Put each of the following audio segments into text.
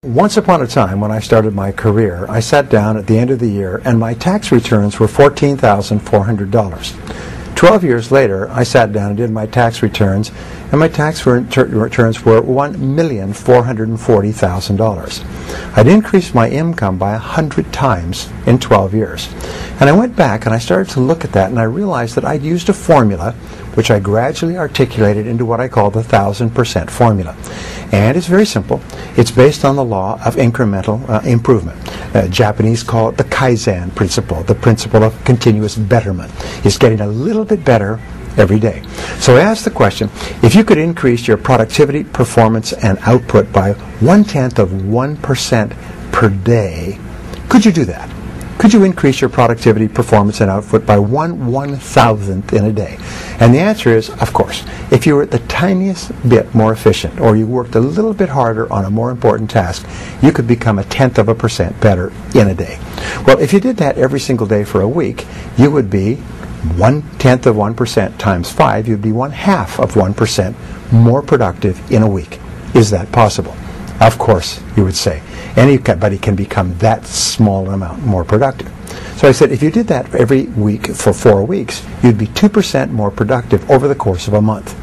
Once upon a time, when I started my career, I sat down at the end of the year and my tax returns were $14,400. 12 years later, I sat down and did my tax returns, and my tax returns were $1,440,000. I'd increased my income by 100 times in 12 years. And I went back and I started to look at that, and I realized that I'd used a formula which I gradually articulated into what I call the 1,000% formula. And it's very simple. It's based on the law of incremental improvement. Japanese call it the Kaizen principle, the principle of continuous betterment. It's getting a little bit better every day. So I asked the question, if you could increase your productivity, performance, and output by 0.1% per day, could you do that? Could you increase your productivity, performance, and output by 1/1000th in a day? And the answer is, of course. If you were the tiniest bit more efficient, or you worked a little bit harder on a more important task, you could become 0.1% better in a day. Well, if you did that every single day for a week, you would be 0.1% times 5, you'd be 0.5% more productive in a week. Is that possible? Of course, you would say. Anybody can become that small amount more productive. So I said, if you did that every week for 4 weeks, you'd be 2% more productive over the course of a month.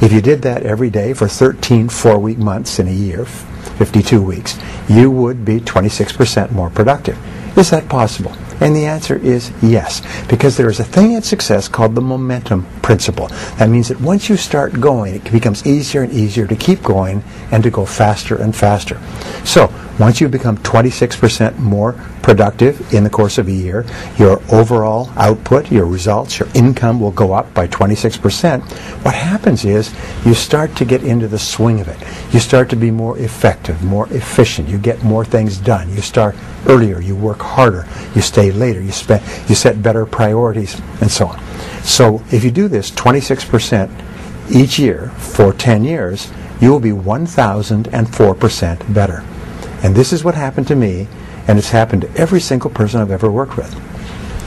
If you did that every day for 13 4-week months in a year, 52 weeks, you would be 26% more productive. Is that possible? And the answer is yes, because there is a thing in success called the momentum principle. That means that once you start going, it becomes easier and easier to keep going and to go faster and faster. So once you become 26% more productive in the course of a year, your overall output, your results, your income will go up by 26%. What happens is you start to get into the swing of it. You start to be more effective, more efficient. You get more things done. You start earlier. You work harder. You stay later. You set better priorities, and so on. So if you do this 26% each year for 10 years, you will be 1,004% better. And this is what happened to me, and it's happened to every single person I've ever worked with.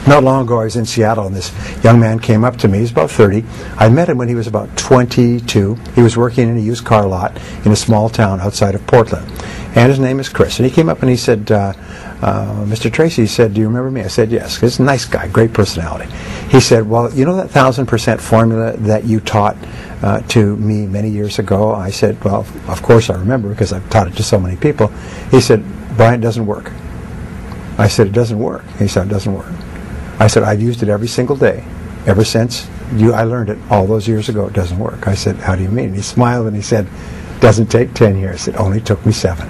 Not long ago, I was in Seattle, and this young man came up to me. He's about 30. I met him when he was about 22. He was working in a used car lot in a small town outside of Portland. And his name is Chris. And he came up and he said, Mr. Tracy, he said, do you remember me? I said, yes. He's a nice guy, great personality. He said, well, you know that 1,000% formula that you taught to me many years ago? I said, well, of course I remember, because I've taught it to so many people. He said, Brian, it doesn't work. I said, it doesn't work. He said, it doesn't work. I said, I've used it every single day ever since I learned it all those years ago. It doesn't work. I said, how do you mean? He smiled and he said, it doesn't take 10 years. It only took me 7.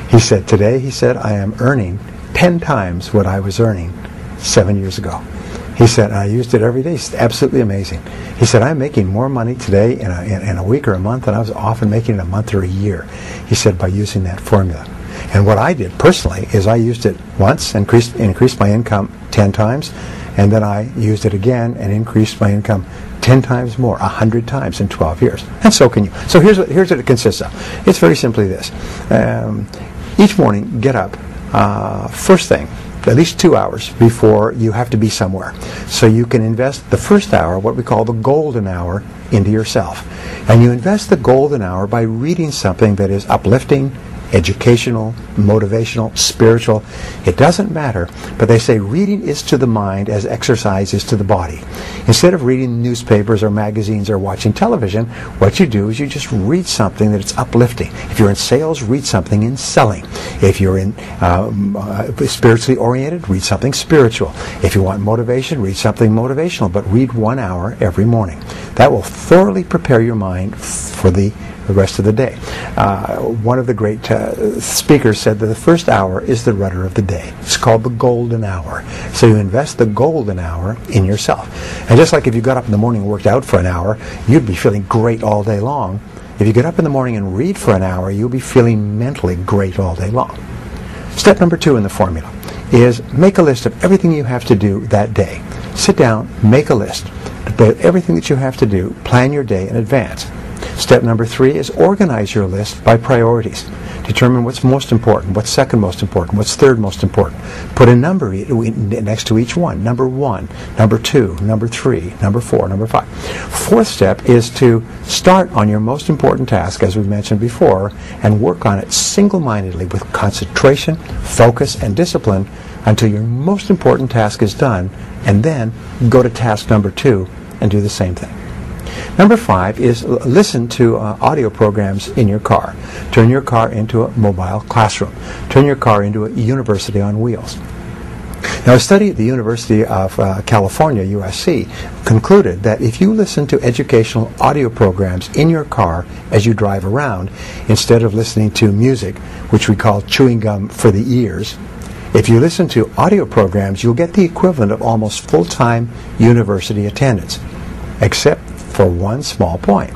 He said, today, he said, I am earning 10 times what I was earning 7 years ago. He said, I used it every day. It's absolutely amazing. He said, I'm making more money today in a week or a month than I was often making in a month or a year. He said, by using that formula. And what I did personally is I used it once, increased my income 10 times, and then I used it again and increased my income 10 times more, 100 times in 12 years. And so can you. So here's what it consists of. It's very simply this. Each morning, get up, first thing, at least 2 hours before you have to be somewhere. So you can invest the first hour, what we call the golden hour, into yourself. And you invest the golden hour by reading something that is uplifting, educational, motivational, spiritual. It doesn't matter, but they say reading is to the mind as exercise is to the body. Instead of reading newspapers or magazines or watching television, what you do is you just read something that is uplifting. If you're in sales, read something in selling. If you're in spiritually oriented, read something spiritual. If you want motivation, read something motivational, but read 1 hour every morning. That will thoroughly prepare your mind for the rest of the day. One of the great speakers said that the first hour is the rudder of the day. It's called the golden hour. So you invest the golden hour in yourself. And just like if you got up in the morning and worked out for an hour, you'd be feeling great all day long. If you get up in the morning and read for an hour, you'll be feeling mentally great all day long. Step number 2 in the formula is make a list of everything you have to do that day. Sit down, make a list of everything that you have to do, plan your day in advance. Step number 3 is organize your list by priorities. Determine what's most important, what's second most important, what's third most important. Put a number next to each one. Number 1, number 2, number 3, number 4, number 5. Fourth step is to start on your most important task, as we mentioned before, and work on it single-mindedly with concentration, focus, and discipline until your most important task is done, and then go to task number 2 and do the same thing. Number 5 is listen to audio programs in your car. Turn your car into a mobile classroom. Turn your car into a university on wheels. Now, a study at the University of California, USC, concluded that if you listen to educational audio programs in your car as you drive around, instead of listening to music, which we call chewing gum for the ears, if you listen to audio programs, you'll get the equivalent of almost full-time university attendance. Except for one small point,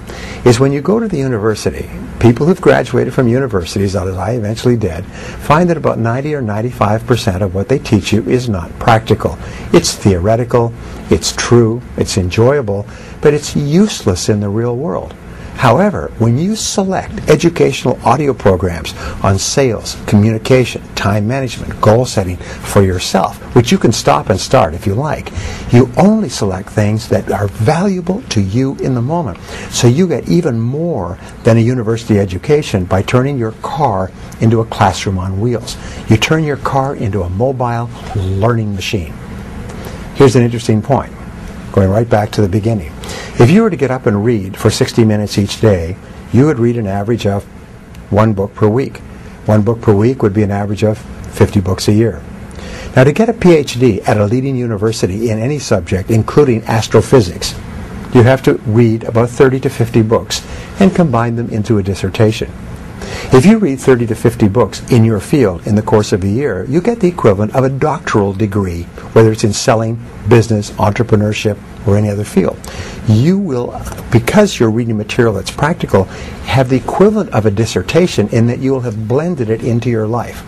is when you go to the university, people who've graduated from universities, as I eventually did, find that about 90 or 95% of what they teach you is not practical. It's theoretical, it's true, it's enjoyable, but it's useless in the real world. However, when you select educational audio programs on sales, communication, time management, goal setting for yourself, which you can stop and start if you like, you only select things that are valuable to you in the moment. So you get even more than a university education by turning your car into a classroom on wheels. You turn your car into a mobile learning machine. Here's an interesting point, going right back to the beginning. If you were to get up and read for 60 minutes each day, you would read an average of 1 book per week. 1 book per week would be an average of 50 books a year. Now, to get a PhD at a leading university in any subject, including astrophysics, you have to read about 30 to 50 books and combine them into a dissertation. If you read 30 to 50 books in your field in the course of a year, you get the equivalent of a doctoral degree, whether it's in selling, business, entrepreneurship, or any other field. You will, because you're reading material that's practical, have the equivalent of a dissertation in that you will have blended it into your life.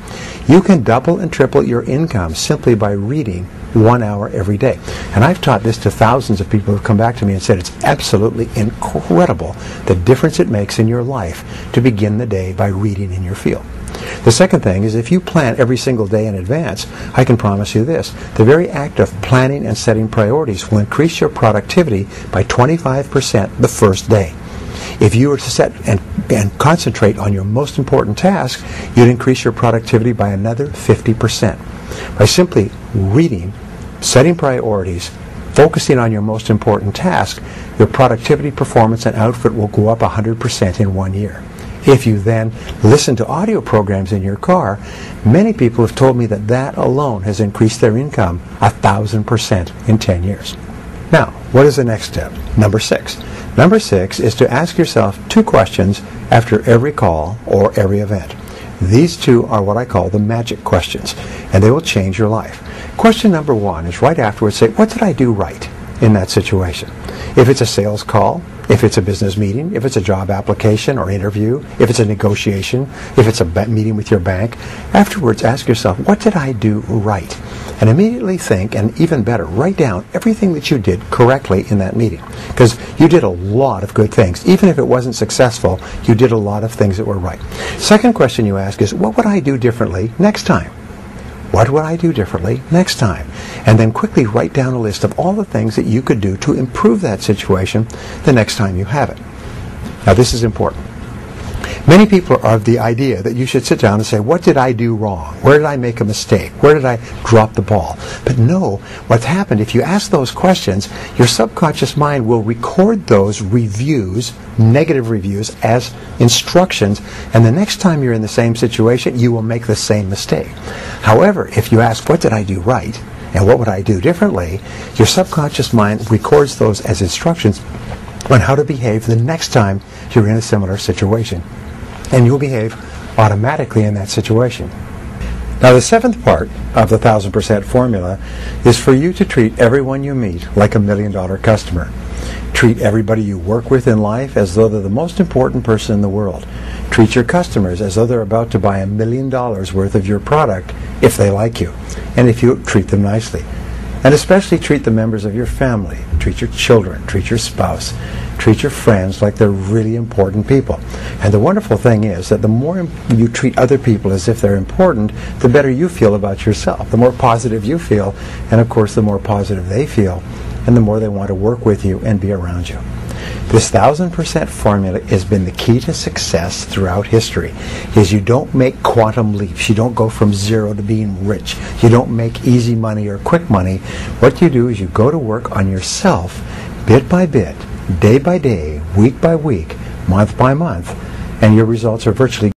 You can double and triple your income simply by reading 1 hour every day. And I've taught this to thousands of people who have come back to me and said it's absolutely incredible the difference it makes in your life to begin the day by reading in your field. The second thing is, if you plan every single day in advance, I can promise you this: the very act of planning and setting priorities will increase your productivity by 25% the first day. If you were to set and concentrate on your most important task, you'd increase your productivity by another 50%. By simply reading, setting priorities, focusing on your most important task, your productivity, performance, and output will go up 100% in 1 year. If you then listen to audio programs in your car, many people have told me that that alone has increased their income 1,000% in 10 years. Now, what is the next step? Number 6. Number 6 is to ask yourself 2 questions after every call or every event. These 2 are what I call the magic questions, and they will change your life. Question number 1 is right afterwards, say, what did I do right in that situation? If it's a sales call, if it's a business meeting, if it's a job application or interview, if it's a negotiation, if it's a meeting with your bank, afterwards ask yourself, what did I do right? And immediately think, and even better, write down everything that you did correctly in that meeting. Because you did a lot of good things. Even if it wasn't successful, you did a lot of things that were right. Second question you ask is, what would I do differently next time? What would I do differently next time? And then quickly write down a list of all the things that you could do to improve that situation the next time you have it. Now, this is important. Many people are of the idea that you should sit down and say, what did I do wrong? Where did I make a mistake? Where did I drop the ball? But no, what's happened, if you ask those questions, your subconscious mind will record those reviews, negative reviews, as instructions, and the next time you're in the same situation, you will make the same mistake. However, if you ask, what did I do right? And what would I do differently? Your subconscious mind records those as instructions on how to behave the next time you're in a similar situation. And you'll behave automatically in that situation. Now, the 7th part of the 1,000% formula is for you to treat everyone you meet like $1 million customer. Treat everybody you work with in life as though they're the most important person in the world. Treat your customers as though they're about to buy $1 million worth of your product if they like you, and if you treat them nicely. And especially treat the members of your family. Treat your children, treat your spouse, Treat your friends like they're really important people. And the wonderful thing is that the more you treat other people as if they're important, the better you feel about yourself. The more positive you feel, and of course the more positive they feel, and the more they want to work with you and be around you. This 1000% formula has been the key to success throughout history. Is you don't make quantum leaps. You don't go from zero to being rich. You don't make easy money or quick money. What you do is you go to work on yourself bit by bit, day by day, week by week, month by month, and your results are virtually